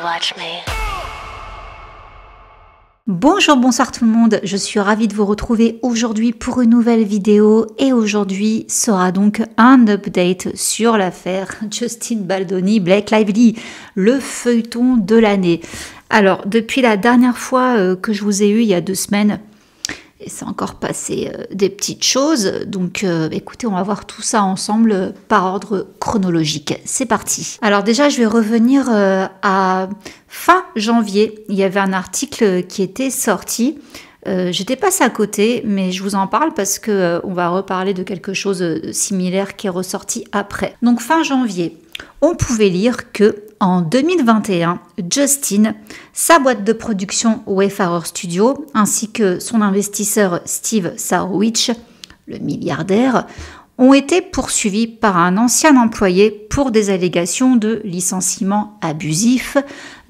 watch me. Bonjour, bonsoir tout le monde, je suis ravie de vous retrouver aujourd'hui pour une nouvelle vidéo et aujourd'hui sera donc un update sur l'affaire Justin Baldoni, Blake Lively, le feuilleton de l'année. Alors, depuis la dernière fois que je vous ai eu il y a 2 semaines, et c'est encore passé des petites choses, donc écoutez, on va voir tout ça ensemble par ordre chronologique. C'est parti. Alors déjà, je vais revenir à fin janvier. Il y avait un article qui était sorti. J'étais passée à côté, mais je vous en parle parce que on va reparler de quelque chose de similaire qui est ressorti après. Donc fin janvier, on pouvait lire que en 2021, Justin, sa boîte de production Wayfarer Studio, ainsi que son investisseur Steve Sarowitch, le milliardaire, ont été poursuivis par un ancien employé pour des allégations de licenciement abusif,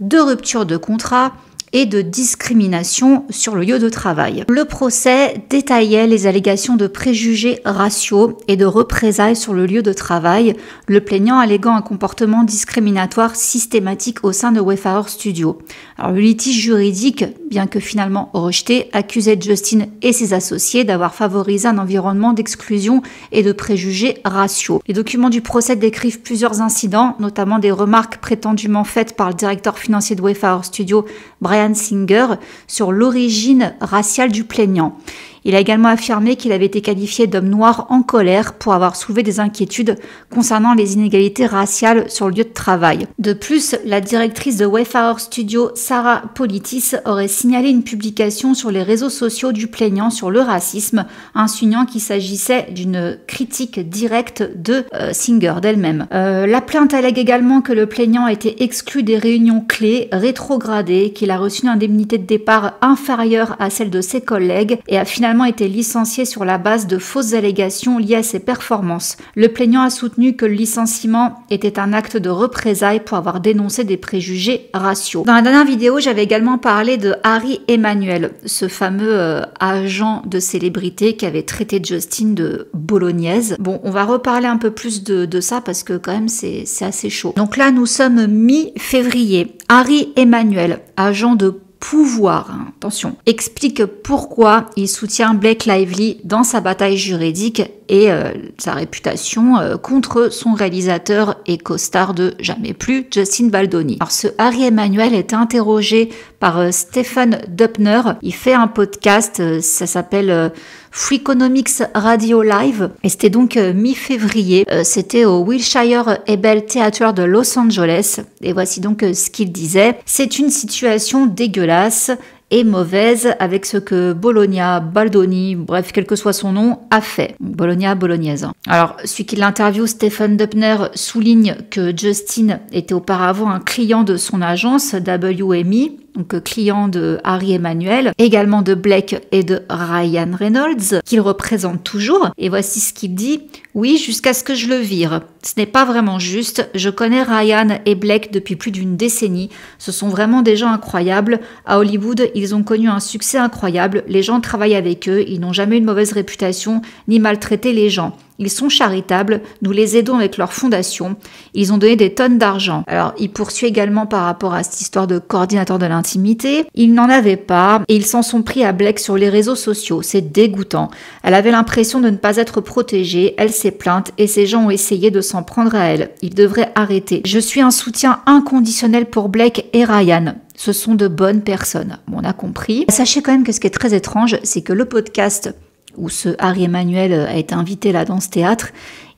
de rupture de contrat et de discrimination sur le lieu de travail. Le procès détaillait les allégations de préjugés raciaux et de représailles sur le lieu de travail, le plaignant alléguant un comportement discriminatoire systématique au sein de Wayfarer Studio. Alors le litige juridique, bien que finalement rejeté, accusait Justin et ses associés d'avoir favorisé un environnement d'exclusion et de préjugés raciaux. Les documents du procès décrivent plusieurs incidents, notamment des remarques prétendument faites par le directeur financier de Wayfarer Studio, Brian Singer, sur l'origine raciale du plaignant. Il a également affirmé qu'il avait été qualifié d'homme noir en colère pour avoir soulevé des inquiétudes concernant les inégalités raciales sur le lieu de travail. De plus, la directrice de Wayfarer Studio, Sarah Politis, aurait signalé une publication sur les réseaux sociaux du plaignant sur le racisme, insinuant qu'il s'agissait d'une critique directe de Singer d'elle-même. La plainte allègue également que le plaignant a été exclu des réunions clés, rétrogradé, qu'il a reçu une indemnité de départ inférieure à celle de ses collègues et a finalement été licencié sur la base de fausses allégations liées à ses performances. Le plaignant a soutenu que le licenciement était un acte de représailles pour avoir dénoncé des préjugés raciaux. Dans la dernière vidéo, j'avais également parlé de Harry Emanuel, ce fameux agent de célébrité qui avait traité Justin de bolognaise. Bon, on va reparler un peu plus de ça parce que quand même c'est assez chaud. Donc là, nous sommes mi-février. Harry Emanuel, agent de pouvoir, attention, explique pourquoi il soutient Blake Lively dans sa bataille juridique et sa réputation contre son réalisateur et costard de Jamais plus, Justin Baldoni. Alors ce Harry Emanuel est interrogé par Stephen Dubner. Il fait un podcast, ça s'appelle Freakonomics Radio Live, et c'était donc mi-février. C'était au Wilshire Ebell Theatre de Los Angeles. Et voici donc ce qu'il disait. C'est une situation dégueulasse et mauvaise avec ce que Bologna, Baldoni, bref, quel que soit son nom, a fait. Bologna, bolognaise. Alors, celui qui l'interviewe, Stephen Dubner, souligne que Justin était auparavant un client de son agence WME, donc client de Harry Emanuel, également de Blake et de Ryan Reynolds, qu'il représente toujours. Et voici ce qu'il dit. Oui, jusqu'à ce que je le vire. Ce n'est pas vraiment juste. Je connais Ryan et Blake depuis plus d'1 décennie. Ce sont vraiment des gens incroyables. À Hollywood, ils ont connu un succès incroyable. Les gens travaillent avec eux. Ils n'ont jamais eu une mauvaise réputation ni maltraité les gens. Ils sont charitables, nous les aidons avec leur fondation. Ils ont donné des tonnes d'argent. Alors, il poursuit également par rapport à cette histoire de coordinateur de l'intimité. Ils n'en avaient pas et ils s'en sont pris à Blake sur les réseaux sociaux. C'est dégoûtant. Elle avait l'impression de ne pas être protégée. Elle s'est plainte et ces gens ont essayé de s'en prendre à elle. Ils devraient arrêter. Je suis un soutien inconditionnel pour Blake et Ryan. Ce sont de bonnes personnes. Bon, on a compris. Sachez quand même que ce qui est très étrange, c'est que le podcast où ce Harry Emanuel a été invité là dans ce théâtre,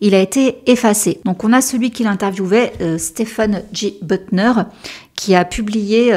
il a été effacé. Donc on a celui qui l'interviewait, Stephen J. Butner, qui a publié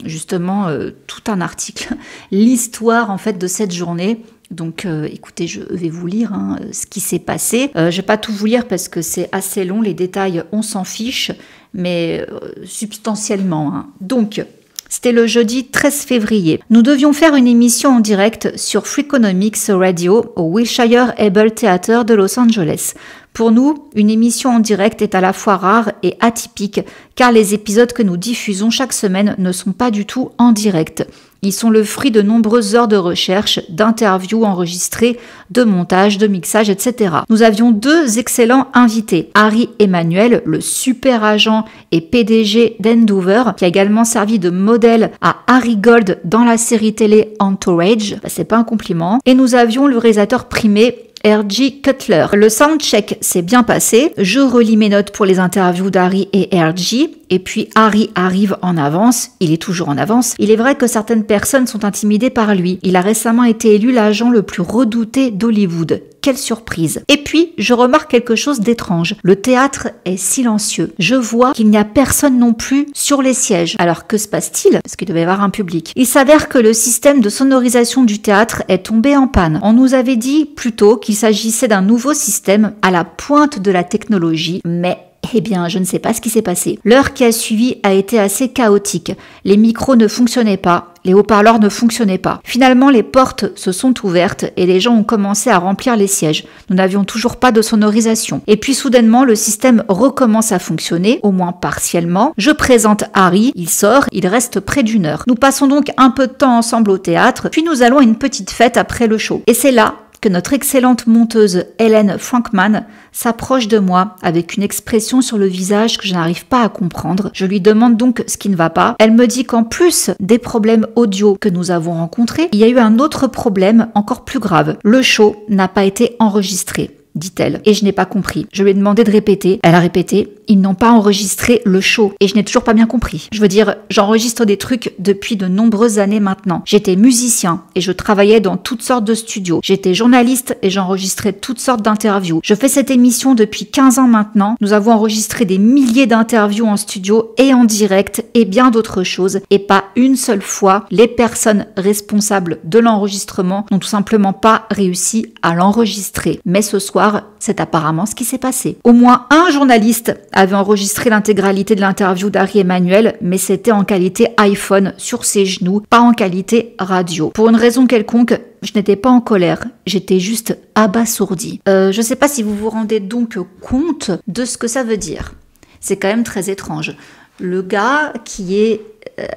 justement tout un article, l'histoire en fait de cette journée. Donc écoutez, je vais vous lire ce qui s'est passé. Je vais pas tout vous lire parce que c'est assez long, les détails on s'en fiche, mais substantiellement. Donc c'était le jeudi 13 février. Nous devions faire une émission en direct sur Freakonomics Radio au Wilshire Ebell Theatre de Los Angeles. Pour nous, une émission en direct est à la fois rare et atypique car les épisodes que nous diffusons chaque semaine ne sont pas du tout en direct. Ils sont le fruit de nombreuses heures de recherche, d'interviews enregistrées, de montage, de mixage, etc. Nous avions 2 excellents invités. Harry Emmanuel, le super agent et PDG d'Endeavour, qui a également servi de modèle à Harry Gold dans la série télé Entourage. C'est pas un compliment. Et nous avions le réalisateur primé R.J. Cutler. Le soundcheck s'est bien passé. Je relis mes notes pour les interviews d'Harry et R.J. Et puis Harry arrive en avance. Il est toujours en avance. Il est vrai que certaines personnes sont intimidées par lui. Il a récemment été élu l'agent le plus redouté d'Hollywood. Quelle surprise. Et puis, je remarque quelque chose d'étrange. Le théâtre est silencieux. Je vois qu'il n'y a personne non plus sur les sièges. Alors que se passe-t-il? Parce qu'il devait y avoir un public. Il s'avère que le système de sonorisation du théâtre est tombé en panne. On nous avait dit plus tôt qu'il s'agissait d'un nouveau système à la pointe de la technologie, mais eh bien, je ne sais pas ce qui s'est passé. L'heure qui a suivi a été assez chaotique. Les micros ne fonctionnaient pas, les haut-parleurs ne fonctionnaient pas. Finalement, les portes se sont ouvertes et les gens ont commencé à remplir les sièges. Nous n'avions toujours pas de sonorisation. Et puis soudainement, le système recommence à fonctionner, au moins partiellement. Je présente Harry, il sort, il reste près d'1 heure. Nous passons donc un peu de temps ensemble au théâtre, puis nous allons à une petite fête après le show. Et c'est là que notre excellente monteuse Hélène Frankman s'approche de moi avec une expression sur le visage que je n'arrive pas à comprendre. Je lui demande donc ce qui ne va pas. Elle me dit qu'en plus des problèmes audio que nous avons rencontrés, il y a eu un autre problème encore plus grave. Le show n'a pas été enregistré, dit-elle. Et je n'ai pas compris. Je lui ai demandé de répéter. Elle a répété. Ils n'ont pas enregistré le show. Et je n'ai toujours pas bien compris. Je veux dire, j'enregistre des trucs depuis de nombreuses années maintenant. J'étais musicien et je travaillais dans toutes sortes de studios. J'étais journaliste et j'enregistrais toutes sortes d'interviews. Je fais cette émission depuis 15 ans maintenant. Nous avons enregistré des milliers d'interviews en studio et en direct et bien d'autres choses. Et pas une seule fois, les personnes responsables de l'enregistrement n'ont tout simplement pas réussi à l'enregistrer. Mais ce soir, c'est apparemment ce qui s'est passé. Au moins un journaliste avait enregistré l'intégralité de l'interview d'Harry Emmanuel, mais c'était en qualité iPhone sur ses genoux, pas en qualité radio. Pour une raison quelconque, je n'étais pas en colère, j'étais juste abasourdie. Je ne sais pas si vous vous rendez donc compte de ce que ça veut dire. C'est quand même très étrange. Le gars qui est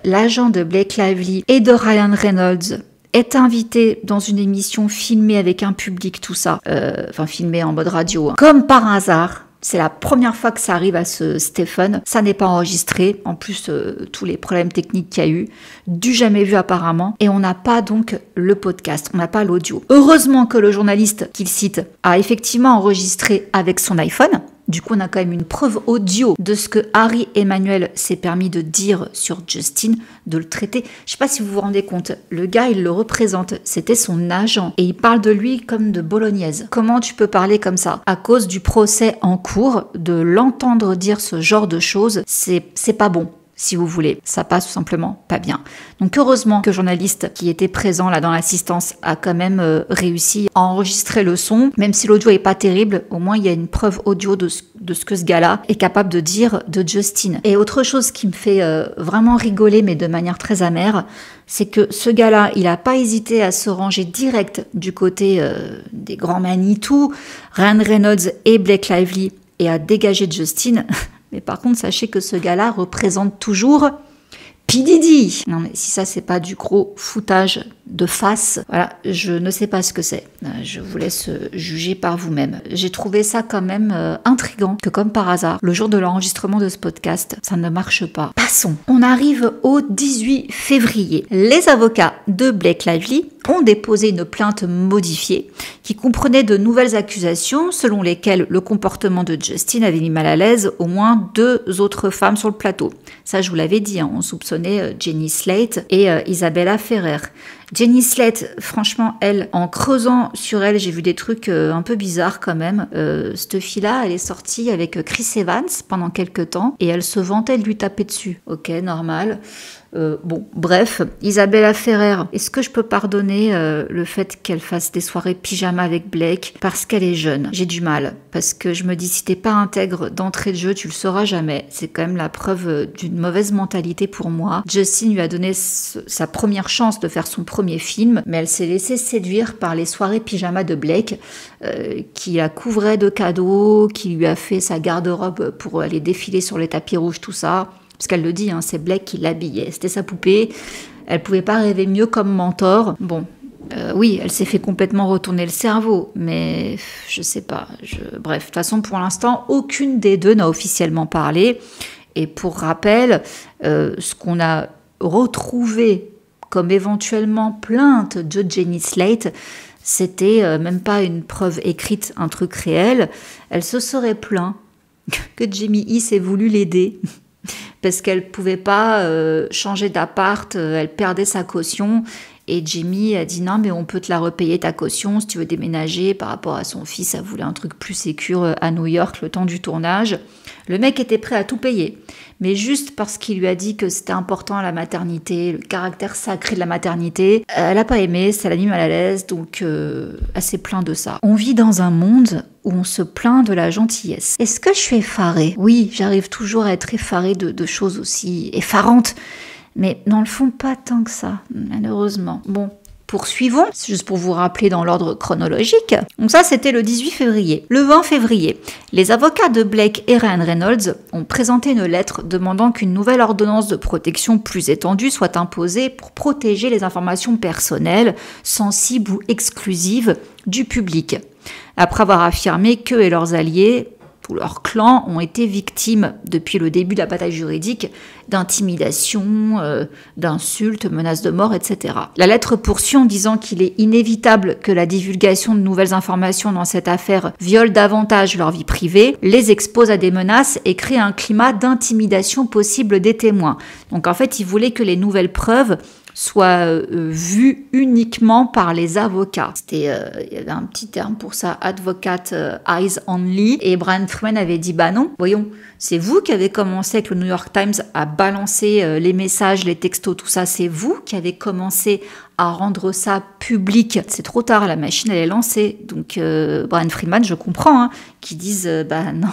l'agent de Blake Lively et de Ryan Reynolds est invité dans une émission filmée avec un public, tout ça. Enfin, filmée en mode radio. Hein. Comme par hasard, c'est la première fois que ça arrive à ce Stephen. Ça n'est pas enregistré. En plus, tous les problèmes techniques qu'il y a eu. Du jamais vu apparemment. Et on n'a pas donc le podcast. On n'a pas l'audio. Heureusement que le journaliste qu'il cite a effectivement enregistré avec son iPhone. Du coup, on a quand même une preuve audio de ce que Harry Emmanuel s'est permis de dire sur Justin, de le traiter. Je sais pas si vous vous rendez compte, le gars, il le représente, c'était son agent et il parle de lui comme de bolognaise. Comment tu peux parler comme ça? À cause du procès en cours, de l'entendre dire ce genre de choses, c'est pas bon. Si vous voulez, ça passe tout simplement pas bien. Donc heureusement que le journaliste qui était présent là dans l'assistance a quand même réussi à enregistrer le son, même si l'audio est pas terrible, au moins il y a une preuve audio de ce que ce gars-là est capable de dire de Justin. Et autre chose qui me fait vraiment rigoler, mais de manière très amère, c'est que ce gars-là, il a pas hésité à se ranger direct du côté des grands Manitou, Ryan Reynolds et Blake Lively, et à dégager Justin. Mais par contre, sachez que ce gars-là représente toujours P. Diddy. Non, mais si ça, c'est pas du gros foutage de face, voilà, je ne sais pas ce que c'est. Je vous laisse juger par vous-même. J'ai trouvé ça quand même intriguant que comme par hasard, le jour de l'enregistrement de ce podcast, ça ne marche pas. Passons. On arrive au 18 février. Les avocats de Blake Lively ont déposé une plainte modifiée qui comprenait de nouvelles accusations selon lesquelles le comportement de Justin avait mis mal à l'aise au moins 2 autres femmes sur le plateau. Ça, je vous l'avais dit, hein, on soupçonnait Jenny Slate et Isabella Ferrer. Jenny Slate, franchement, elle, en creusant sur elle, j'ai vu des trucs un peu bizarres quand même. Cette fille-là, elle est sortie avec Chris Evans pendant quelques temps et elle se vantait de lui taper dessus. Ok, normal. Bon, bref, Isabella Ferrer, est-ce que je peux pardonner le fait qu'elle fasse des soirées pyjama avec Blake parce qu'elle est jeune? J'ai du mal, parce que je me dis, si t'es pas intègre d'entrée de jeu, tu le sauras jamais. C'est quand même la preuve d'une mauvaise mentalité pour moi. Justin lui a donné sa première chance de faire son premier film, mais elle s'est laissée séduire par les soirées pyjama de Blake, qui la couvrait de cadeaux, qui lui a fait sa garde-robe pour aller défiler sur les tapis rouges, tout ça. Parce qu'elle le dit, hein, c'est Blake qui l'habillait, c'était sa poupée. Elle pouvait pas rêver mieux comme mentor. Bon, oui, elle s'est fait complètement retourner le cerveau, mais je sais pas. Bref, de toute façon, pour l'instant, aucune des deux n'a officiellement parlé. Et pour rappel, ce qu'on a retrouvé comme éventuellement plainte de Jenny Slate, c'était même pas une preuve écrite, un truc réel. Elle se serait plaint que Jamie East ait voulu l'aider parce qu'elle pouvait pas changer d'appart, elle perdait sa caution. Et Jamie a dit non, mais on peut te la repayer ta caution si tu veux déménager. Par rapport à son fils, elle voulait un truc plus sécure à New York le temps du tournage. Le mec était prêt à tout payer, mais juste parce qu'il lui a dit que c'était important à la maternité, le caractère sacré de la maternité, elle n'a pas aimé, ça l'a mis mal à l'aise, donc elle s'est plainte de ça. On vit dans un monde où on se plaint de la gentillesse. Est-ce que je suis effarée? Oui, j'arrive toujours à être effarée de choses aussi effarantes. Mais dans le fond, pas tant que ça, malheureusement. Bon, poursuivons, c'est juste pour vous rappeler dans l'ordre chronologique. Donc ça, c'était le 18 février. Le 20 février, les avocats de Blake et Ryan Reynolds ont présenté une lettre demandant qu'une nouvelle ordonnance de protection plus étendue soit imposée pour protéger les informations personnelles, sensibles ou exclusives du public. Après avoir affirmé qu'eux et leurs alliés, tous leurs clans, ont été victimes, depuis le début de la bataille juridique, d'intimidation, d'insultes, menaces de mort, etc. La lettre poursuit en disant qu'il est inévitable que la divulgation de nouvelles informations dans cette affaire viole davantage leur vie privée, les expose à des menaces et crée un climat d'intimidation possible des témoins. Donc en fait, ils voulaient que les nouvelles preuves soit vu uniquement par les avocats. Il y avait un petit terme pour ça, advocate eyes only, et Brian Freeman avait dit bah non, voyons, c'est vous qui avez commencé avec le New York Times à balancer les messages, les textos, tout ça, c'est vous qui avez commencé à rendre ça public. C'est trop tard, la machine elle est lancée. Donc Brian Freeman, je comprends, qui disent bah non,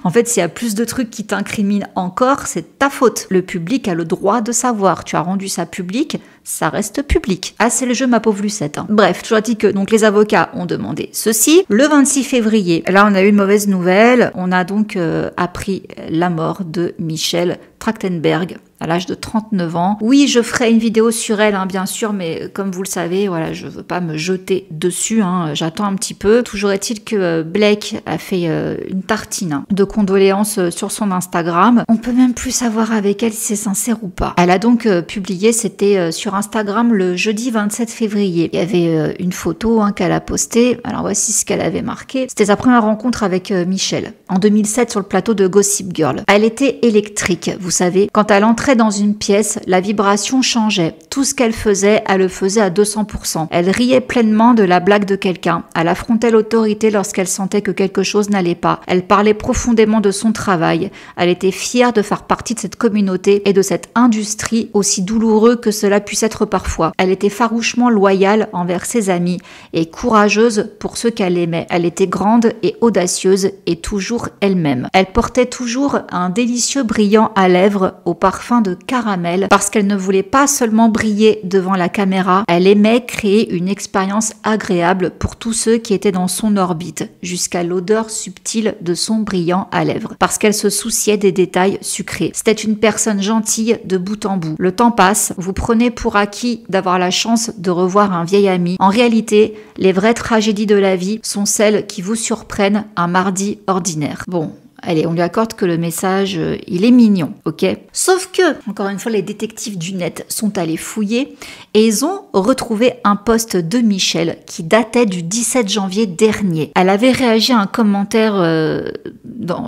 en fait s'il y a plus de trucs qui t'incriminent encore, c'est ta faute. Le public a le droit de savoir, tu as rendu ça public, ça reste public. Ah, c'est le jeu, ma pauvre Lucette. Bref, toujours dit que donc les avocats ont demandé ceci. Le 26 février, là on a eu une mauvaise nouvelle, on a donc appris la mort de Michelle Trachtenberg à l'âge de 39 ans. Oui, je ferai une vidéo sur elle, bien sûr, mais comme vous le savez, voilà, je veux pas me jeter dessus, j'attends un petit peu. Toujours est-il que Blake a fait une tartine de condoléances sur son Instagram. On peut même plus savoir avec elle si c'est sincère ou pas. Elle a donc publié, c'était sur Instagram le jeudi 27 février. Il y avait une photo qu'elle a postée. Alors voici ce qu'elle avait marqué. C'était sa première rencontre avec Michelle, en 2007 sur le plateau de Gossip Girl. Elle était électrique, vous savez. Quand elle entrait dans une pièce, la vibration changeait. Tout ce qu'elle faisait, elle le faisait à 200%. Elle riait pleinement de la blague de quelqu'un. Elle affrontait l'autorité lorsqu'elle sentait que quelque chose n'allait pas. Elle parlait profondément de son travail. Elle était fière de faire partie de cette communauté et de cette industrie, aussi douloureux que cela puisse être parfois. Elle était farouchement loyale envers ses amis et courageuse pour ceux qu'elle aimait. Elle était grande et audacieuse et toujours elle-même. Elle portait toujours un délicieux brillant à lèvres au parfum de caramel parce qu'elle ne voulait pas seulement briller devant la caméra, elle aimait créer une expérience agréable pour tous ceux qui étaient dans son orbite, jusqu'à l'odeur subtile de son brillant à lèvres, parce qu'elle se souciait des détails sucrés. C'était une personne gentille de bout en bout. Le temps passe, vous prenez pour acquis d'avoir la chance de revoir un vieil ami. En réalité, les vraies tragédies de la vie sont celles qui vous surprennent un mardi ordinaire. Bon, allez, on lui accorde que le message, il est mignon, ok? Sauf que, encore une fois, les détectives du net sont allés fouiller et ils ont retrouvé un post de Michelle qui datait du 17 janvier dernier. Elle avait réagi à un commentaire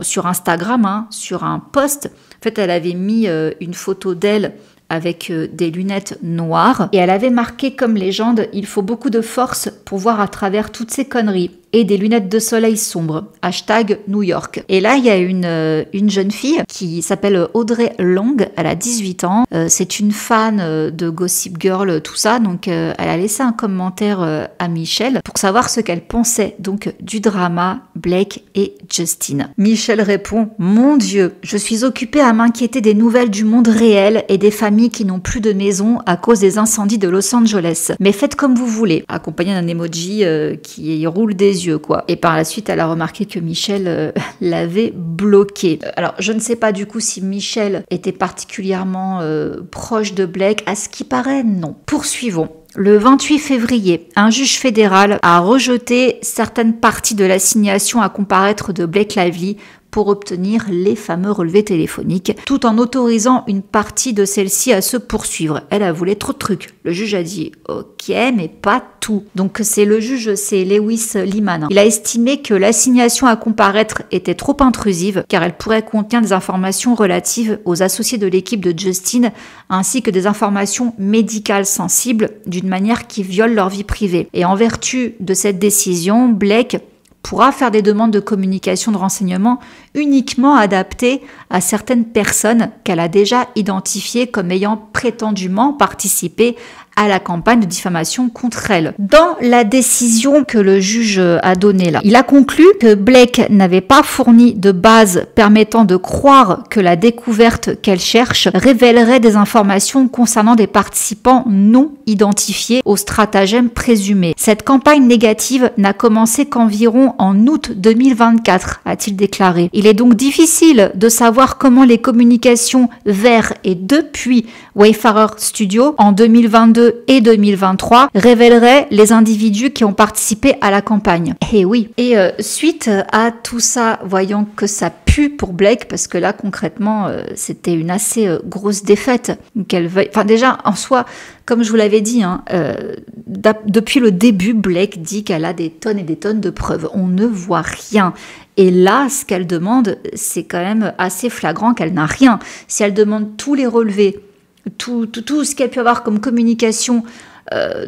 sur Instagram, sur un post. En fait, elle avait mis une photo d'elle avec des lunettes noires et elle avait marqué comme légende « Il faut beaucoup de force pour voir à travers toutes ces conneries » et des lunettes de soleil sombres, hashtag New York. Et là, il y a une jeune fille qui s'appelle Audrey Long, elle a 18 ans, c'est une fan de Gossip Girl, tout ça, donc elle a laissé un commentaire à Michelle pour savoir ce qu'elle pensait donc du drama Blake et Justin. Michelle répond « Mon Dieu, je suis occupée à m'inquiéter des nouvelles du monde réel et des familles qui n'ont plus de maison à cause des incendies de Los Angeles. Mais faites comme vous voulez », accompagné d'un emoji qui roule des les yeux, quoi. Et par la suite, elle a remarqué que Michel l'avait bloqué. Alors, je ne sais pas du coup si Michel était particulièrement proche de Blake. À ce qui paraît, non. Poursuivons. Le 28 février, un juge fédéral a rejeté certaines parties de l'assignation à comparaître de Blake Lively pour obtenir les fameux relevés téléphoniques, tout en autorisant une partie de celle-ci à se poursuivre. Elle a voulu trop de trucs. Le juge a dit « Ok, mais pas tout ». Donc c'est le juge, c'est Lewis Liman. Il a estimé que l'assignation à comparaître était trop intrusive, car elle pourrait contenir des informations relatives aux associés de l'équipe de Justin, ainsi que des informations médicales sensibles, d'une manière qui viole leur vie privée. Et en vertu de cette décision, Blake pourra faire des demandes de communication de renseignements uniquement adaptées à certaines personnes qu'elle a déjà identifiées comme ayant prétendument participé à la campagne de diffamation contre elle. Dans la décision que le juge a donnée là, il a conclu que Blake n'avait pas fourni de base permettant de croire que la découverte qu'elle cherche révélerait des informations concernant des participants non identifiés au stratagème présumé. Cette campagne négative n'a commencé qu'environ en août 2024, a-t-il déclaré. Il est donc difficile de savoir comment les communications vers et depuis Wayfarer Studio en 2022 et 2023 révéleraient les individus qui ont participé à la campagne. Et oui. Et suite à tout ça, voyant que ça pue pour Blake, parce que là concrètement c'était une assez grosse défaite qu'elle veuille. Enfin déjà en soi, comme je vous l'avais dit, depuis le début, Blake dit qu'elle a des tonnes et des tonnes de preuves. On ne voit rien. Et là, ce qu'elle demande, c'est quand même assez flagrant qu'elle n'a rien. Si elle demande tous les relevés, tout ce qu'elle peut avoir comme communication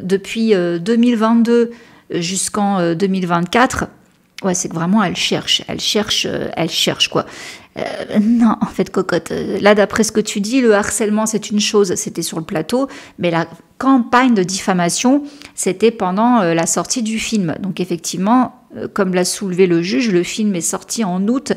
depuis 2022 jusqu'en 2024, ouais, c'est que vraiment elle cherche quoi. Non, en fait, cocotte, là d'après ce que tu dis, le harcèlement c'est une chose, c'était sur le plateau, mais la campagne de diffamation, c'était pendant la sortie du film. Donc effectivement, comme l'a soulevé le juge, le film est sorti en août.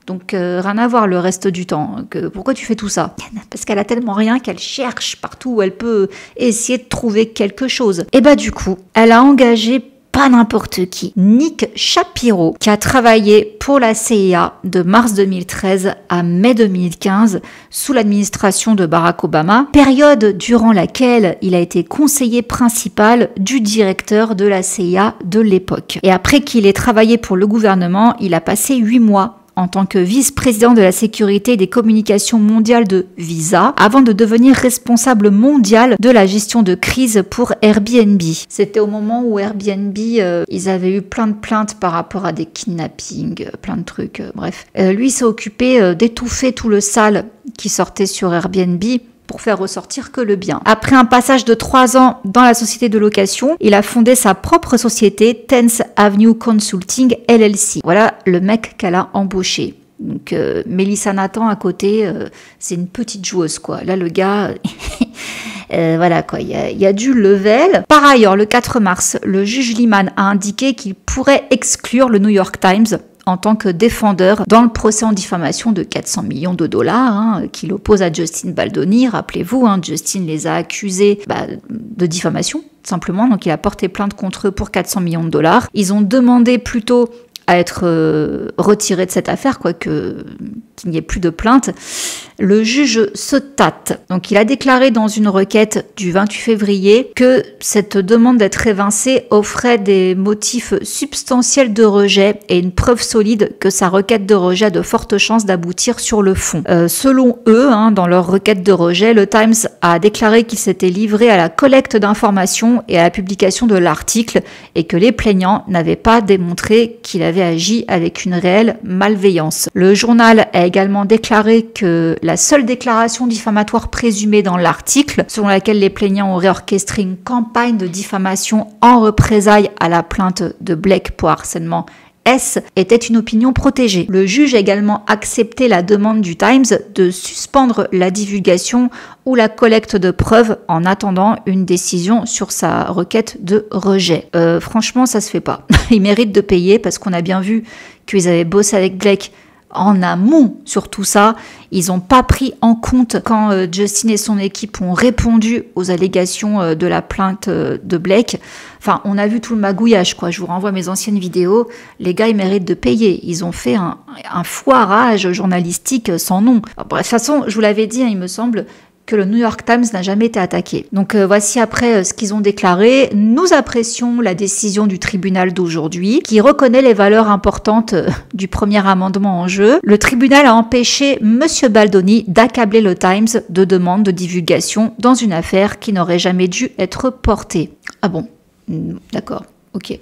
Donc rien à voir le reste du temps. Pourquoi tu fais tout ça? Parce qu'elle a tellement rien qu'elle cherche partout où elle peut essayer de trouver quelque chose. Et bah du coup, elle a engagé pas n'importe qui, Nick Shapiro, qui a travaillé pour la CIA de mars 2013 à mai 2015 sous l'administration de Barack Obama, période durant laquelle il a été conseiller principal du directeur de la CIA de l'époque. Et après qu'il ait travaillé pour le gouvernement, il a passé 8 mois en tant que vice-président de la sécurité et des communications mondiales de Visa, avant de devenir responsable mondial de la gestion de crise pour Airbnb. C'était au moment où Airbnb, ils avaient eu plein de plaintes par rapport à des kidnappings, plein de trucs, bref. Lui s'est occupé d'étouffer tout le sale qui sortait sur Airbnb pour faire ressortir que le bien. Après un passage de 3 ans dans la société de location, il a fondé sa propre société, 10th Avenue Consulting LLC. Voilà le mec qu'elle a embauché. Donc Melissa Nathan à côté, c'est une petite joueuse quoi. Là le gars, voilà quoi, il y a du level. Par ailleurs, le 4 mars, le juge Liman a indiqué qu'il pourrait exclure le New York Times en tant que défendeur dans le procès en diffamation de 400 millions de dollars qu'il oppose à Justin Baldoni. Rappelez-vous, Justin les a accusés de diffamation, simplement. Donc il a porté plainte contre eux pour 400 millions de dollars. Ils ont demandé plutôt à être retirés de cette affaire, qu'il n'y ait plus de plainte. Le juge se tâte. Donc il a déclaré dans une requête du 28 février que cette demande d'être évincée offrait des motifs substantiels de rejet et une preuve solide que sa requête de rejet a de fortes chances d'aboutir sur le fond. Selon eux, dans leur requête de rejet, le Times a déclaré qu'il s'était livré à la collecte d'informations et à la publication de l'article et que les plaignants n'avaient pas démontré qu'il avait agi avec une réelle malveillance. Le journal a également déclaré que la seule déclaration diffamatoire présumée dans l'article, selon laquelle les plaignants auraient orchestré une campagne de diffamation en représailles à la plainte de Blake pour harcèlement était une opinion protégée. Le juge a également accepté la demande du Times de suspendre la divulgation ou la collecte de preuves en attendant une décision sur sa requête de rejet. Franchement, ça se fait pas. Ils méritent de payer parce qu'on a bien vu qu'ils avaient bossé avec Blake en amont sur tout ça. Ils n'ont pas pris en compte quand Justin et son équipe ont répondu aux allégations de la plainte de Blake. Enfin, on a vu tout le magouillage, quoi. Je vous renvoie mes anciennes vidéos. Les gars, ils méritent de payer. Ils ont fait un foirage journalistique sans nom. Alors, bref, de toute façon, je vous l'avais dit, hein, il me semble que le New York Times n'a jamais été attaqué. Donc voici après ce qu'ils ont déclaré. Nous apprécions la décision du tribunal d'aujourd'hui qui reconnaît les valeurs importantes du premier amendement en jeu. Le tribunal a empêché Monsieur Baldoni d'accabler le Times de demandes de divulgation dans une affaire qui n'aurait jamais dû être portée. Ah bon, d'accord, ok.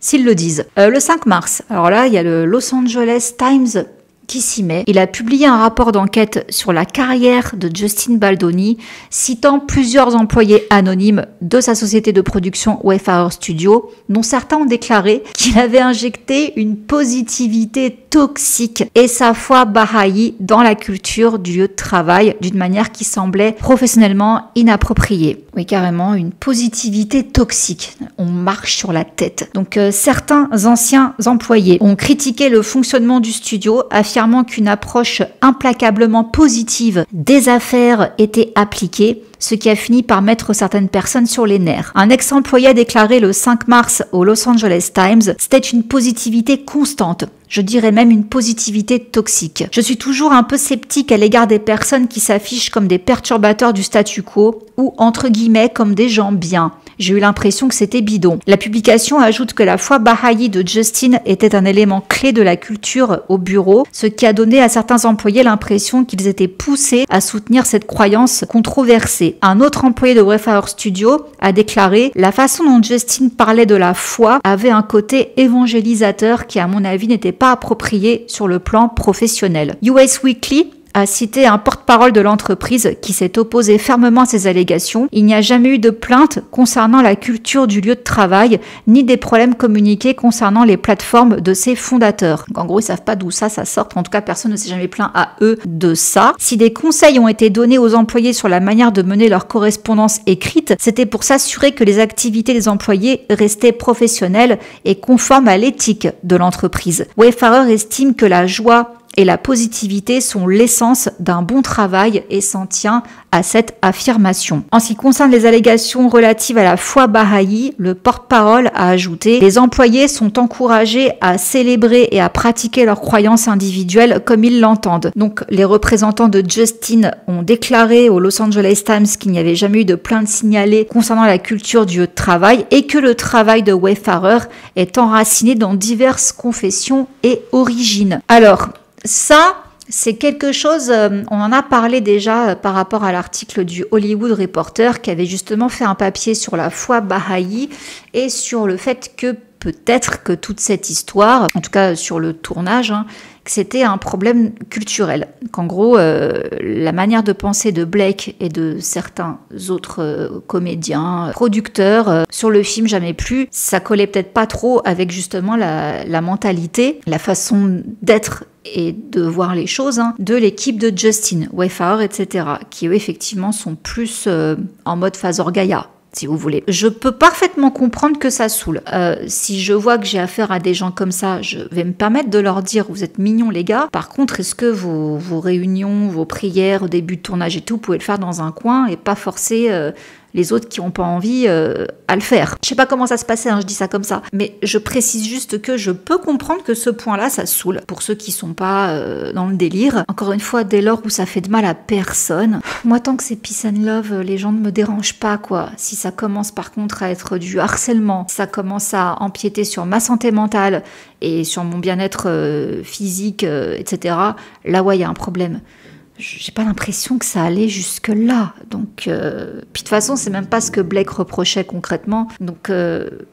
S'ils le disent. Le 5 mars, alors là, il y a le Los Angeles Times qui s'y met. Il a publié un rapport d'enquête sur la carrière de Justin Baldoni, citant plusieurs employés anonymes de sa société de production Wayfarer Studio, dont certains ont déclaré qu'il avait injecté une positivité toxique et sa foi bahaï dans la culture du lieu de travail d'une manière qui semblait professionnellement inappropriée. Oui, carrément, une positivité toxique. On marche sur la tête. Donc, certains anciens employés ont critiqué le fonctionnement du studio, affirmant qu'une approche implacablement positive des affaires était appliquée, ce qui a fini par mettre certaines personnes sur les nerfs. Un ex-employé a déclaré le 5 mars au Los Angeles Times, c'était une positivité constante. Je dirais même une positivité toxique. Je suis toujours un peu sceptique à l'égard des personnes qui s'affichent comme des perturbateurs du statu quo ou entre guillemets comme des gens bien. J'ai eu l'impression que c'était bidon. La publication ajoute que la foi bahaï de Justin était un élément clé de la culture au bureau, ce qui a donné à certains employés l'impression qu'ils étaient poussés à soutenir cette croyance controversée. Un autre employé de Wayfarer Studio a déclaré « La façon dont Justin parlait de la foi avait un côté évangélisateur qui à mon avis n'était pas approprié sur le plan professionnel. » US Weekly a cité un porte-parole de l'entreprise qui s'est opposé fermement à ces allégations. Il n'y a jamais eu de plainte concernant la culture du lieu de travail, ni des problèmes communiqués concernant les plateformes de ses fondateurs. Donc, en gros, ils savent pas d'où ça sort. En tout cas, personne ne s'est jamais plaint à eux de ça. Si des conseils ont été donnés aux employés sur la manière de mener leur correspondance écrite, c'était pour s'assurer que les activités des employés restaient professionnelles et conformes à l'éthique de l'entreprise. Wayfarer estime que la joie et la positivité sont l'essence d'un bon travail et s'en tient à cette affirmation. En ce qui concerne les allégations relatives à la foi bahaï, le porte-parole a ajouté « Les employés sont encouragés à célébrer et à pratiquer leurs croyances individuelles comme ils l'entendent. » Donc les représentants de Justin ont déclaré au Los Angeles Times qu'il n'y avait jamais eu de plainte signalée concernant la culture du lieu de travail et que le travail de Wayfarer est enraciné dans diverses confessions et origines. Alors, ça, c'est quelque chose, on en a parlé déjà par rapport à l'article du Hollywood Reporter qui avait justement fait un papier sur la foi bahaï et sur le fait que peut-être que toute cette histoire, en tout cas sur le tournage, que c'était un problème culturel. Qu'en gros, la manière de penser de Blake et de certains autres comédiens, producteurs, sur le film Jamais plus, ça collait peut-être pas trop avec justement la mentalité, la façon d'être et de voir les choses de l'équipe de Justin, Wayfarer, etc., qui eux effectivement sont plus en mode Fazor Gaia, si vous voulez. Je peux parfaitement comprendre que ça saoule. Si je vois que j'ai affaire à des gens comme ça, je vais me permettre de leur dire « Vous êtes mignons les gars ». Par contre, est-ce que vos réunions, vos prières au début de tournage et tout, vous pouvez le faire dans un coin et pas forcer les autres qui n'ont pas envie à le faire. Je sais pas comment ça se passait, je dis ça comme ça. Mais je précise juste que je peux comprendre que ce point-là, ça saoule. Pour ceux qui sont pas dans le délire. Encore une fois, dès lors où ça fait de mal à personne. Moi, tant que c'est peace and love, les gens ne me dérangent pas, quoi. Si ça commence par contre à être du harcèlement, ça commence à empiéter sur ma santé mentale et sur mon bien-être physique, etc. Là, ouais, il y a un problème. J'ai pas l'impression que ça allait jusque là. Donc, puis de toute façon, c'est même pas ce que Blake reprochait concrètement. Donc,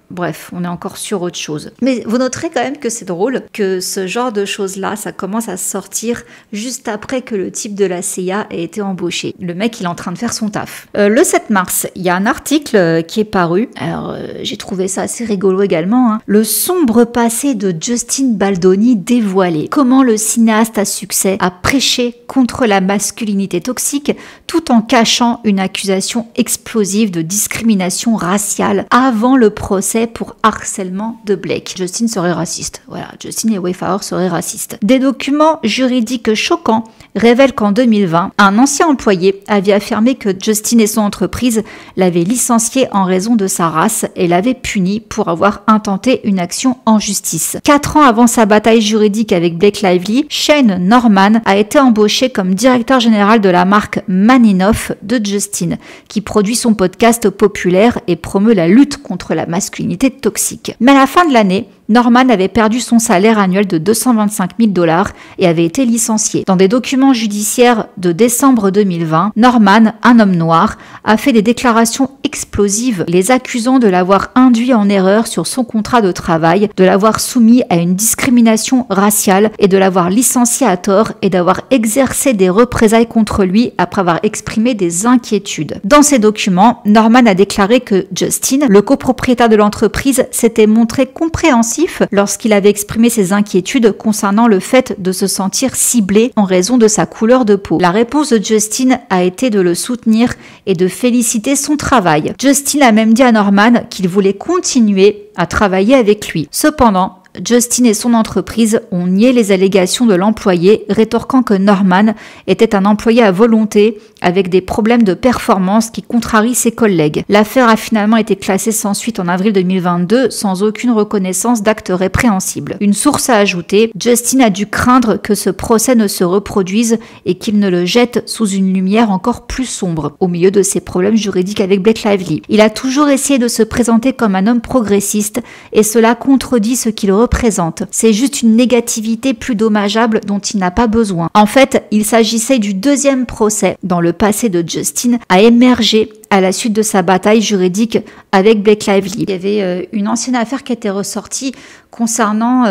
bref, on est encore sur autre chose. Mais vous noterez quand même que c'est drôle que ce genre de choses-là, ça commence à sortir juste après que le type de la CIA ait été embauché. Le mec, il est en train de faire son taf. Le 7 mars, il y a un article qui est paru. Alors, j'ai trouvé ça assez rigolo également. Le sombre passé de Justin Baldoni dévoilé. Comment le cinéaste à succès a prêché contre la masculinité toxique tout en cachant une accusation explosive de discrimination raciale avant le procès pour harcèlement de Blake. Justin serait raciste. Voilà, Justin et Wayfarer seraient racistes. Des documents juridiques choquants révèlent qu'en 2020, un ancien employé avait affirmé que Justin et son entreprise l'avaient licencié en raison de sa race et l'avaient puni pour avoir intenté une action en justice. 4 ans avant sa bataille juridique avec Blake Lively, Shane Norman a été embauché comme directeur général de la marque Maninoff de Justin, qui produit son podcast populaire et promeut la lutte contre la masculinité toxique. Mais à la fin de l'année, Norman avait perdu son salaire annuel de 225 000 $ et avait été licencié. Dans des documents judiciaires de décembre 2020, Norman, un homme noir, a fait des déclarations explosives, les accusant de l'avoir induit en erreur sur son contrat de travail, de l'avoir soumis à une discrimination raciale et de l'avoir licencié à tort et d'avoir exercé des représailles contre lui après avoir exprimé des inquiétudes. Dans ces documents, Norman a déclaré que Justin, le copropriétaire de l'entreprise, s'était montré compréhensif lorsqu'il avait exprimé ses inquiétudes concernant le fait de se sentir ciblé en raison de sa couleur de peau. La réponse de Justin a été de le soutenir et de féliciter son travail. Justin a même dit à Norman qu'il voulait continuer à travailler avec lui. Cependant, Justin et son entreprise ont nié les allégations de l'employé, rétorquant que Norman était un employé à volonté avec des problèmes de performance qui contrarient ses collègues. L'affaire a finalement été classée sans suite en avril 2022 sans aucune reconnaissance d'acte répréhensible. Une source a ajouté: Justin a dû craindre que ce procès ne se reproduise et qu'il ne le jette sous une lumière encore plus sombre au milieu de ses problèmes juridiques avec Blake Lively. Il a toujours essayé de se présenter comme un homme progressiste et cela contredit ce qu'il représente. C'est juste une négativité plus dommageable dont il n'a pas besoin. En fait, il s'agissait du deuxième procès dans le passé de Justin à émerger à la suite de sa bataille juridique avec Blake Lively. Il y avait une ancienne affaire qui était ressortie concernant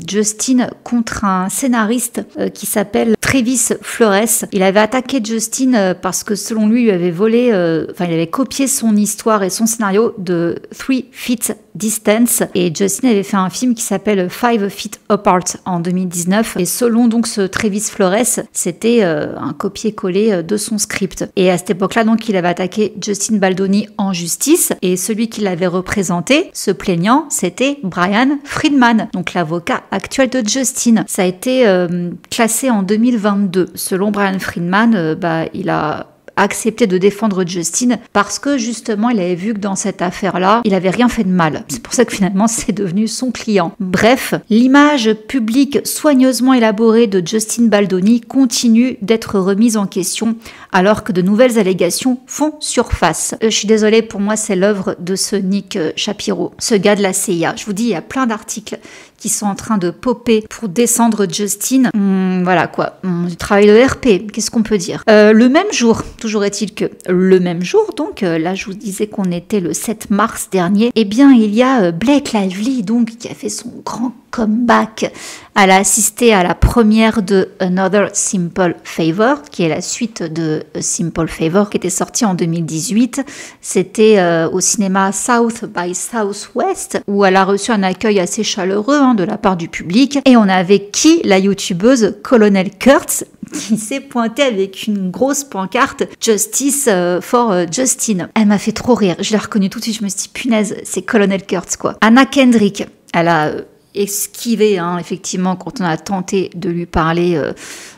Justin contre un scénariste qui s'appelle Travis Flores. Il avait attaqué Justin parce que selon lui, il avait volé, il avait copié son histoire et son scénario de 3 Feet Distance et Justin avait fait un film qui s'appelle 5 Feet Apart en 2019 et selon donc ce Travis Flores, c'était un copier-coller de son script. Et à cette époque-là, donc, il avait attaqué Justin Baldoni en justice et celui qui l'avait représenté, se plaignant, c'était Brian Friedman, donc l'avocat actuel de Justin. Ça a été classé en 2022. Selon Brian Friedman, il a accepté de défendre Justin parce que justement il avait vu que dans cette affaire-là, il avait rien fait de mal. C'est pour ça que finalement c'est devenu son client. Bref, l'image publique soigneusement élaborée de Justin Baldoni continue d'être remise en question alors que de nouvelles allégations font surface. Je suis désolée, pour moi c'est l'œuvre de ce Nick Shapiro, ce gars de la CIA. Je vous dis, il y a plein d'articles qui sont en train de popper pour descendre Justin. Voilà quoi, du travail de RP, qu'est-ce qu'on peut dire. Le même jour, toujours est-il que le même jour, donc là je vous disais qu'on était le 7 mars dernier, eh bien il y a Blake Lively donc qui a fait son grand comeback. Elle a assisté à la première de Another Simple Favor, qui est la suite de A Simple Favor, qui était sortie en 2018. C'était au cinéma South by Southwest, où elle a reçu un accueil assez chaleureux de la part du public. Et on avait qui? La youtubeuse Colonel Kurtz, qui s'est pointée avec une grosse pancarte Justice for Justin. Elle m'a fait trop rire. Je l'ai reconnue tout de suite. Je me suis dit, punaise, c'est Colonel Kurtz, quoi. Anna Kendrick, elle a esquivé, effectivement, quand on a tenté de lui parler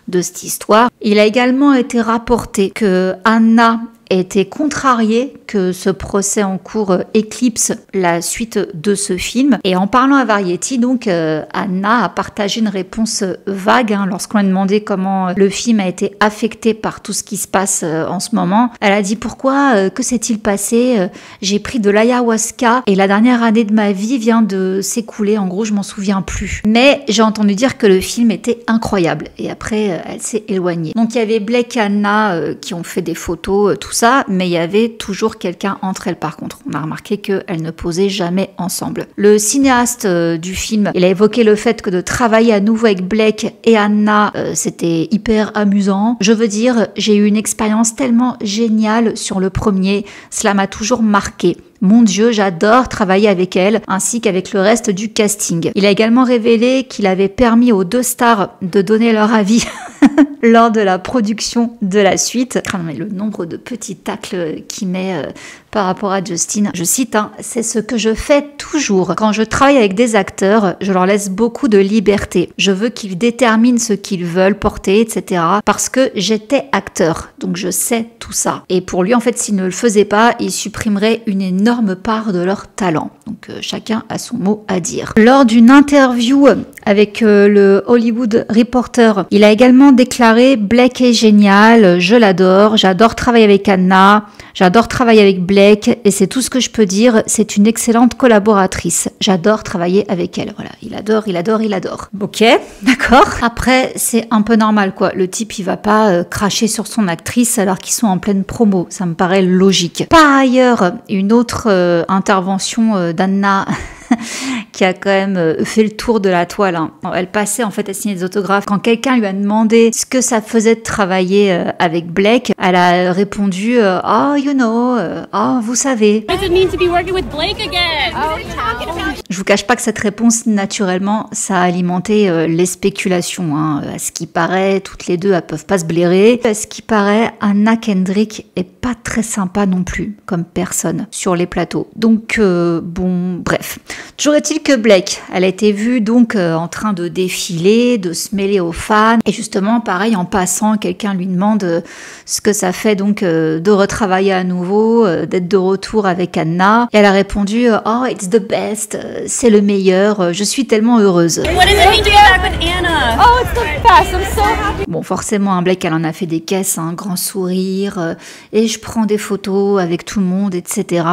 de cette histoire. Il a également été rapporté que Anna était contrariée que ce procès en cours éclipse la suite de ce film. Et en parlant à Variety, donc, Anna a partagé une réponse vague lorsqu'on lui a demandé comment le film a été affecté par tout ce qui se passe en ce moment. Elle a dit: pourquoi, que s'est-il passé? J'ai pris de l'ayahuasca et la dernière année de ma vie vient de s'écouler. En gros, je m'en souviens plus. Mais j'ai entendu dire que le film était incroyable. Et après, elle s'est éloignée. Donc, il y avait Blake et Anna qui ont fait des photos, tout ça, mais il y avait toujours quelqu'un entre elles par contre. On a remarqué qu'elles ne posaient jamais ensemble. Le cinéaste du film, il a évoqué le fait que de travailler à nouveau avec Blake et Anna, c'était hyper amusant. Je veux dire, j'ai eu une expérience tellement géniale sur le premier, cela m'a toujours marqué. Mon Dieu, j'adore travailler avec elle, ainsi qu'avec le reste du casting. Il a également révélé qu'il avait permis aux deux stars de donner leur avis lors de la production de la suite. Ah non, mais le nombre de petits tacles qu'il met par rapport à Justin, je cite, hein, c'est ce que je fais toujours. Quand je travaille avec des acteurs, je leur laisse beaucoup de liberté. Je veux qu'ils déterminent ce qu'ils veulent porter, etc. Parce que j'étais acteur, donc je sais tout ça. Et pour lui, en fait, s'il ne le faisait pas, il supprimerait une énorme part de leur talent. Donc chacun a son mot à dire. Lors d'une interview avec le Hollywood Reporter, il a également déclaré « Blake est génial, je l'adore, j'adore travailler avec Anna, j'adore travailler avec Blake et c'est tout ce que je peux dire, c'est une excellente collaboratrice. J'adore travailler avec elle. » Voilà, il adore, il adore, il adore. Ok, d'accord. Après, c'est un peu normal quoi. Le type, il va pas cracher sur son actrice alors qu'ils sont en pleine promo. Ça me paraît logique. Par ailleurs, une autre intervention d'Anna qui a quand même fait le tour de la toile. Hein. Elle passait en fait à signer des autographes. Quand quelqu'un lui a demandé ce que ça faisait de travailler avec Blake, elle a répondu oh, you know, oh, vous savez. What does it mean to be working with Blake again? Je vous cache pas que cette réponse, naturellement, ça a alimenté les spéculations. Hein. À ce qui paraît, toutes les deux, elles peuvent pas se blairer. À ce qui paraît, Anna Kendrick est pas très sympa non plus, comme personne, sur les plateaux. Donc, bon, bref. Toujours est-il que Blake, elle a été vue donc en train de défiler, de se mêler aux fans. Et justement, pareil, en passant, quelqu'un lui demande ce que ça fait donc de retravailler à nouveau, d'être de retour avec Anna. Et elle a répondu « Oh, it's the best, c'est le meilleur, je suis tellement heureuse. » What does it mean to be back with Anna? Oh, it's the best, I'm so happy. Bon, forcément, un Blake, elle en a fait des caisses, un grand sourire, et je prends des photos avec tout le monde, etc.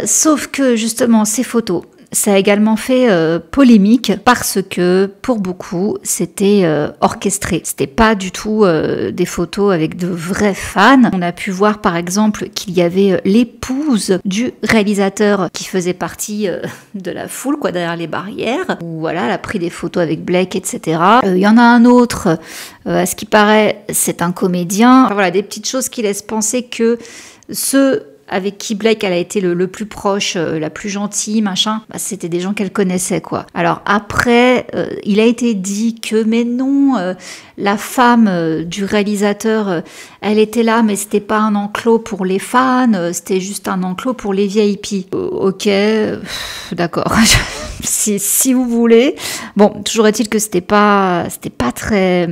Sauf que, justement, ces photos, ça a également fait polémique parce que pour beaucoup c'était orchestré. C'était pas du tout des photos avec de vrais fans. On a pu voir par exemple qu'il y avait l'épouse du réalisateur qui faisait partie de la foule quoi derrière les barrières. Où voilà, elle a pris des photos avec Blake, etc. Il y en a un autre. À ce qui paraît, c'est un comédien. Enfin, voilà, des petites choses qui laissent penser que ceux avec qui Blake elle a été le plus proche, la plus gentille, machin, bah, c'était des gens qu'elle connaissait quoi. Alors après, il a été dit que mais non, la femme du réalisateur, elle était là, mais c'était pas un enclos pour les fans, c'était juste un enclos pour les VIP. Ok, d'accord. Si vous voulez. Bon, toujours est-il que c'était pas très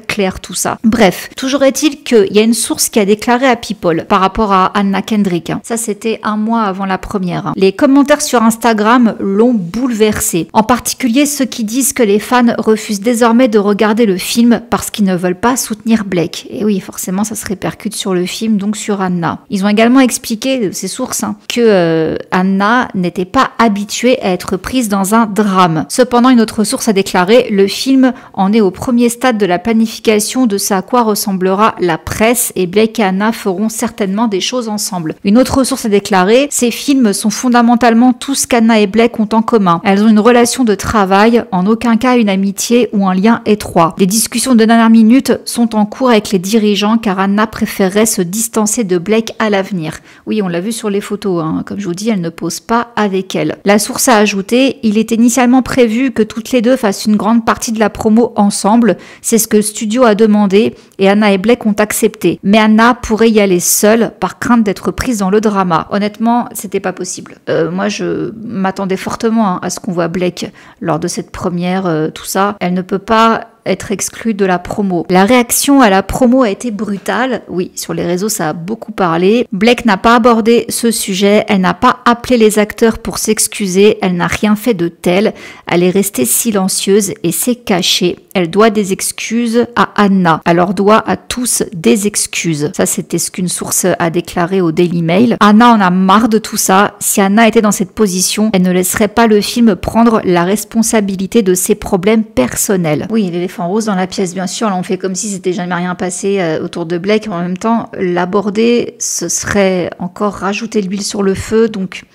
clair tout ça. Bref, toujours est-il qu'il y a une source qui a déclaré à People par rapport à Anna Kendrick. Hein. Ça, c'était un mois avant la première. Hein. Les commentaires sur Instagram l'ont bouleversée. En particulier ceux qui disent que les fans refusent désormais de regarder le film parce qu'ils ne veulent pas soutenir Blake. Et oui, forcément, ça se répercute sur le film, donc sur Anna. Ils ont également expliqué, ces sources, hein, que Anna n'était pas habituée à être prise dans un drame. Cependant, une autre source a déclaré « Le film en est au premier stade de la planification de ce à quoi ressemblera la presse et Blake et Anna feront certainement des choses ensemble. » Une autre source a déclaré « Ces films sont fondamentalement tout ce qu'Anna et Blake ont en commun. Elles ont une relation de travail, en aucun cas une amitié ou un lien étroit. Les discussions de dernière minute sont en cours avec les dirigeants car Anna préférerait se distancer de Blake à l'avenir. » Oui, on l'a vu sur les photos. Hein. Comme je vous dis, elle ne pose pas avec elle. La source a ajouté « Il était initialement prévu que toutes les deux fassent une grande partie de la promo ensemble. C'est ce que le studio a demandé et Anna et Blake ont accepté. Mais Anna pourrait y aller seule par crainte d'être prise dans le drama. » Honnêtement, c'était pas possible. Moi, je m'attendais fortement à ce qu'on voit Blake lors de cette première, tout ça. Elle ne peut pas être exclue de la promo. La réaction à la promo a été brutale. Oui, sur les réseaux, ça a beaucoup parlé. Blake n'a pas abordé ce sujet. Elle n'a pas appelé les acteurs pour s'excuser. Elle n'a rien fait de tel. Elle est restée silencieuse et s'est cachée. Elle doit des excuses à Anna. Elle leur doit à tous des excuses. Ça, c'était ce qu'une source a déclaré au Daily Mail. Anna en a marre de tout ça. Si Anna était dans cette position, elle ne laisserait pas le film prendre la responsabilité de ses problèmes personnels. Oui, l'éléphant rose dans la pièce, bien sûr. Là, on fait comme si c'était jamais rien passé autour de Blake. En même temps, l'aborder, ce serait encore rajouter l'huile sur le feu. Donc,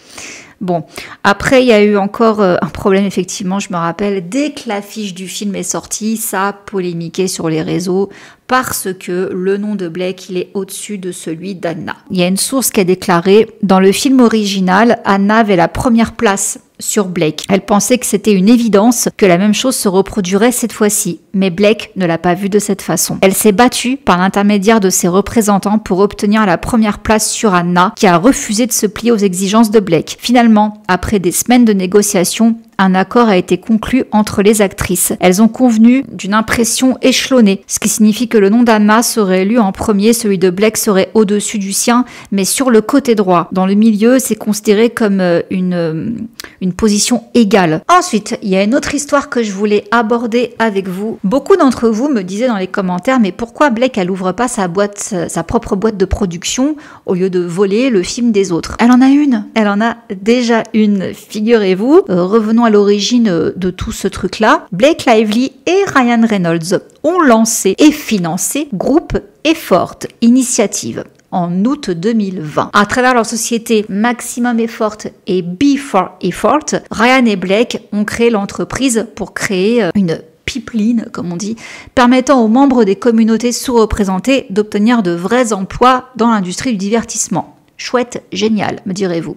bon. Après, il y a eu encore un problème, effectivement. Je me rappelle, dès que l'affiche du film est sortie, ça a polémiqué sur les réseaux parce que le nom de Blake, il est au-dessus de celui d'Anna. Il y a une source qui a déclaré « Dans le film original, Anna avait la première place sur Blake. Elle pensait que c'était une évidence que la même chose se reproduirait cette fois-ci, mais Blake ne l'a pas vu de cette façon. Elle s'est battue par l'intermédiaire de ses représentants pour obtenir la première place sur Anna, qui a refusé de se plier aux exigences de Blake. Finalement, après des semaines de négociations, un accord a été conclu entre les actrices. Elles ont convenu d'une impression échelonnée, ce qui signifie que le nom d'Anna serait lu en premier, celui de Blake serait au-dessus du sien, mais sur le côté droit. Dans le milieu, c'est considéré comme une position égale. Ensuite, il y a une autre histoire que je voulais aborder avec vous. Beaucoup d'entre vous me disaient dans les commentaires, mais pourquoi Blake, elle ouvre pas sa propre boîte de production au lieu de voler le film des autres? Elle en a une. Elle en a déjà une, figurez-vous. Revenons à l'origine de tout ce truc-là. Blake Lively et Ryan Reynolds ont lancé et financé Groupe Effort Initiative en août 2020. À travers leur société Maximum Effort et B4Effort, Ryan et Blake ont créé l'entreprise pour créer une pipeline, comme on dit, permettant aux membres des communautés sous-représentées d'obtenir de vrais emplois dans l'industrie du divertissement. Chouette, génial, me direz-vous.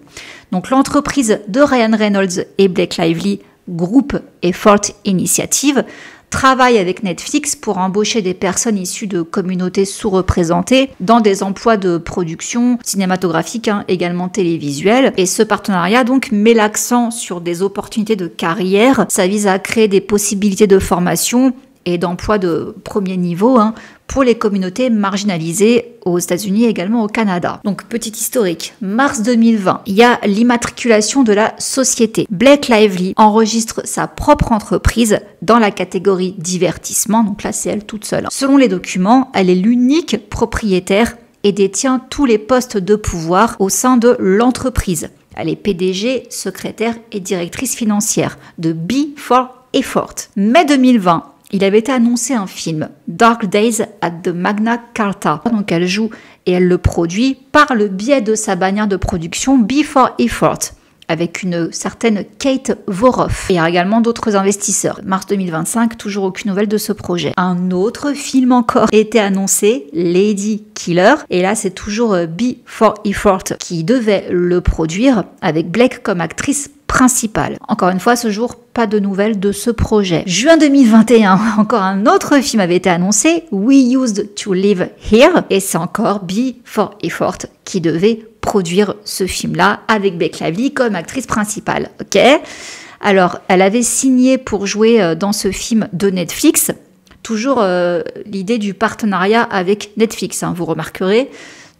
Donc l'entreprise de Ryan Reynolds et Blake Lively, Groupe Effort Initiative, travaille avec Netflix pour embaucher des personnes issues de communautés sous-représentées dans des emplois de production cinématographique, également télévisuelle. Et ce partenariat donc met l'accent sur des opportunités de carrière. Ça vise à créer des possibilités de formation et d'emploi de premier niveau pour les communautés marginalisées aux États-Unis et également au Canada. Donc, petit historique. Mars 2020, il y a l'immatriculation de la société. Blake Lively enregistre sa propre entreprise dans la catégorie divertissement. Donc là, c'est elle toute seule. Selon les documents, elle est l'unique propriétaire et détient tous les postes de pouvoir au sein de l'entreprise. Elle est PDG, secrétaire et directrice financière de B4Effort. Mai 2020, il avait été annoncé un film, Dark Days at the Magna Carta. Donc elle joue et elle le produit par le biais de sa bannière de production B4Effort, avec une certaine Kate Voroff. Et il y a également d'autres investisseurs. Mars 2025, toujours aucune nouvelle de ce projet. Un autre film encore était annoncé, Lady Killer. Et là, c'est toujours B4Effort qui devait le produire, avec Blake comme actrice principale. Encore une fois, ce jour, pas de nouvelles de ce projet. Juin 2021, encore un autre film avait été annoncé, We Used to Live Here, et c'est encore B4Effort qui devait produire ce film-là avec Blake Lively comme actrice principale. Ok. Alors, elle avait signé pour jouer dans ce film de Netflix. Toujours l'idée du partenariat avec Netflix, vous remarquerez.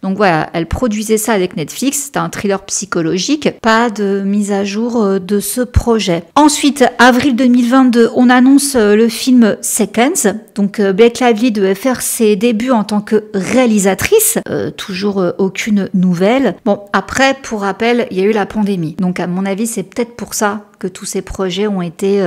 Donc voilà, elle produisait ça avec Netflix, c'était un thriller psychologique, pas de mise à jour de ce projet. Ensuite, avril 2022, on annonce le film Seconds, donc Blake Lively devait faire ses débuts en tant que réalisatrice, toujours aucune nouvelle. Bon, après, pour rappel, il y a eu la pandémie, donc à mon avis, c'est peut-être pour ça que tous ces projets ont été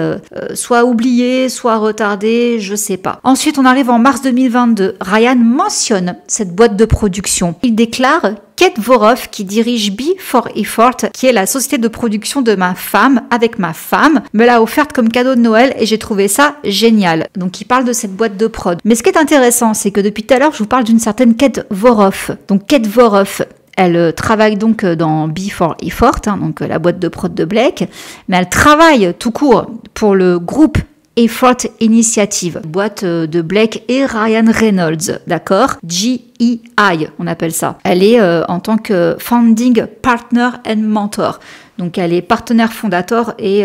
soit oubliés, soit retardés, je sais pas. Ensuite, on arrive en mars 2022. Ryan mentionne cette boîte de production. Il déclare Kate Voroff, qui dirige B4Effort, qui est la société de production de ma femme, avec ma femme, me l'a offerte comme cadeau de Noël et j'ai trouvé ça génial. Donc, il parle de cette boîte de prod. Mais ce qui est intéressant, c'est que depuis tout à l'heure, je vous parle d'une certaine Kate Voroff. Donc, Kate Voroff, elle travaille donc dans B4Effort, donc la boîte de prod de Blake, mais elle travaille tout court pour le groupe Effort Initiative, boîte de Blake et Ryan Reynolds, d'accord? GEI, on appelle ça. Elle est en tant que Founding Partner and Mentor, donc elle est partenaire fondateur et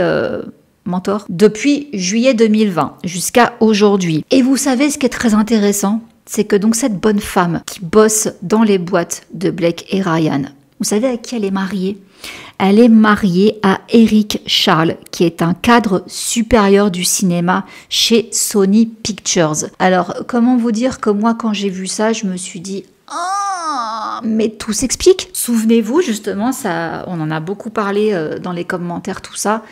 mentor depuis juillet 2020 jusqu'à aujourd'hui. Et vous savez ce qui est très intéressant? C'est que donc cette bonne femme qui bosse dans les boîtes de Blake et Ryan, vous savez à qui elle est mariée? Elle est mariée à Eric Charles, qui est un cadre supérieur du cinéma chez Sony Pictures. Alors, comment vous dire que moi, quand j'ai vu ça, je me suis dit « Ah, mais tout s'explique !» Souvenez-vous, justement, ça, on en a beaucoup parlé dans les commentaires, tout ça.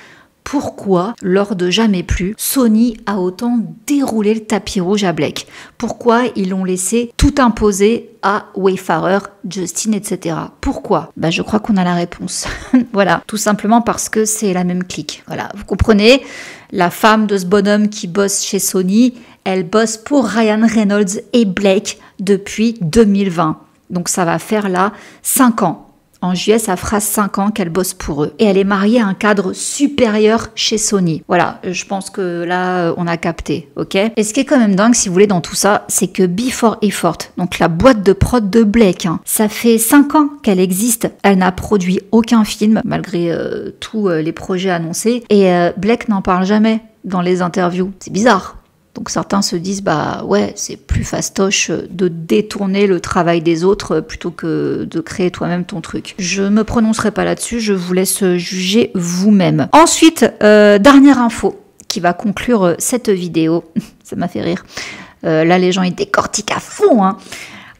Pourquoi, lors de Jamais Plus, Sony a autant déroulé le tapis rouge à Blake? Pourquoi ils l'ont laissé tout imposer à Wayfarer, Justin, etc. Pourquoi? Je crois qu'on a la réponse. Voilà, tout simplement parce que c'est la même clique. Voilà, vous comprenez? La femme de ce bonhomme qui bosse chez Sony, elle bosse pour Ryan Reynolds et Blake depuis 2020. Donc ça va faire là 5 ans. En juillet, ça fera 5 ans qu'elle bosse pour eux. Et elle est mariée à un cadre supérieur chez Sony. Voilà, je pense que là, on a capté, ok? Et ce qui est quand même dingue, si vous voulez, dans tout ça, c'est que Before Effort, donc la boîte de prod de Blake, ça fait 5 ans qu'elle existe. Elle n'a produit aucun film, malgré tous les projets annoncés. Et Blake n'en parle jamais dans les interviews. C'est bizarre. Donc certains se disent, bah ouais, c'est plus fastoche de détourner le travail des autres plutôt que de créer toi-même ton truc. Je me prononcerai pas là-dessus, je vous laisse juger vous-même. Ensuite, dernière info qui va conclure cette vidéo. Ça m'a fait rire. Là, les gens, ils décortiquent à fond, hein.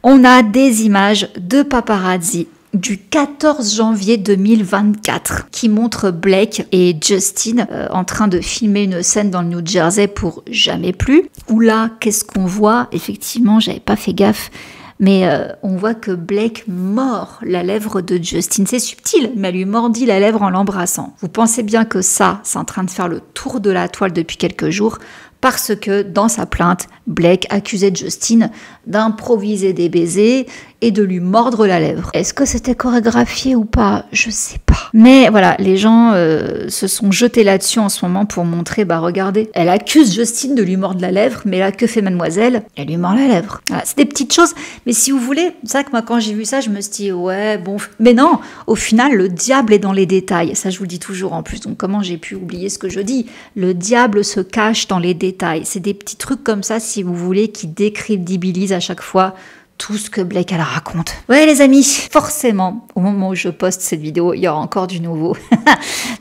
On a des images de paparazzi du 14 janvier 2024 qui montre Blake et Justin en train de filmer une scène dans le New Jersey pour Jamais Plus. Où là, qu'est-ce qu'on voit? Effectivement, j'avais pas fait gaffe, mais on voit que Blake mord la lèvre de Justin. C'est subtil, mais elle lui mordit la lèvre en l'embrassant. Vous pensez bien que ça, c'est en train de faire le tour de la toile depuis quelques jours, parce que dans sa plainte, Blake accusait Justin d'improviser des baisers et de lui mordre la lèvre. Est-ce que c'était chorégraphié ou pas? Je sais pas. Mais voilà, les gens se sont jetés là-dessus en ce moment pour montrer, bah regardez, elle accuse Justin de lui mordre la lèvre, mais là, que fait mademoiselle? Elle lui mord la lèvre. Voilà, c'est des petites choses, mais si vous voulez, c'est vrai que moi quand j'ai vu ça, je me suis dit, ouais, bon, mais non, au final, le diable est dans les détails. Ça, je vous le dis toujours en plus, donc comment j'ai pu oublier ce que je dis? Le diable se cache dans les détails. C'est des petits trucs comme ça, si vous voulez, qui décrédibilisent à chaque fois tout ce que Blake elle raconte. Ouais les amis, forcément, au moment où je poste cette vidéo, il y aura encore du nouveau.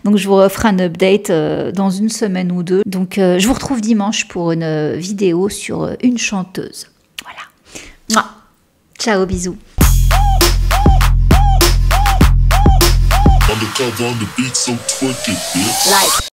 Donc je vous referai un update dans une semaine ou deux. Donc je vous retrouve dimanche pour une vidéo sur une chanteuse. Voilà. Mouah. Ciao, bisous. Like.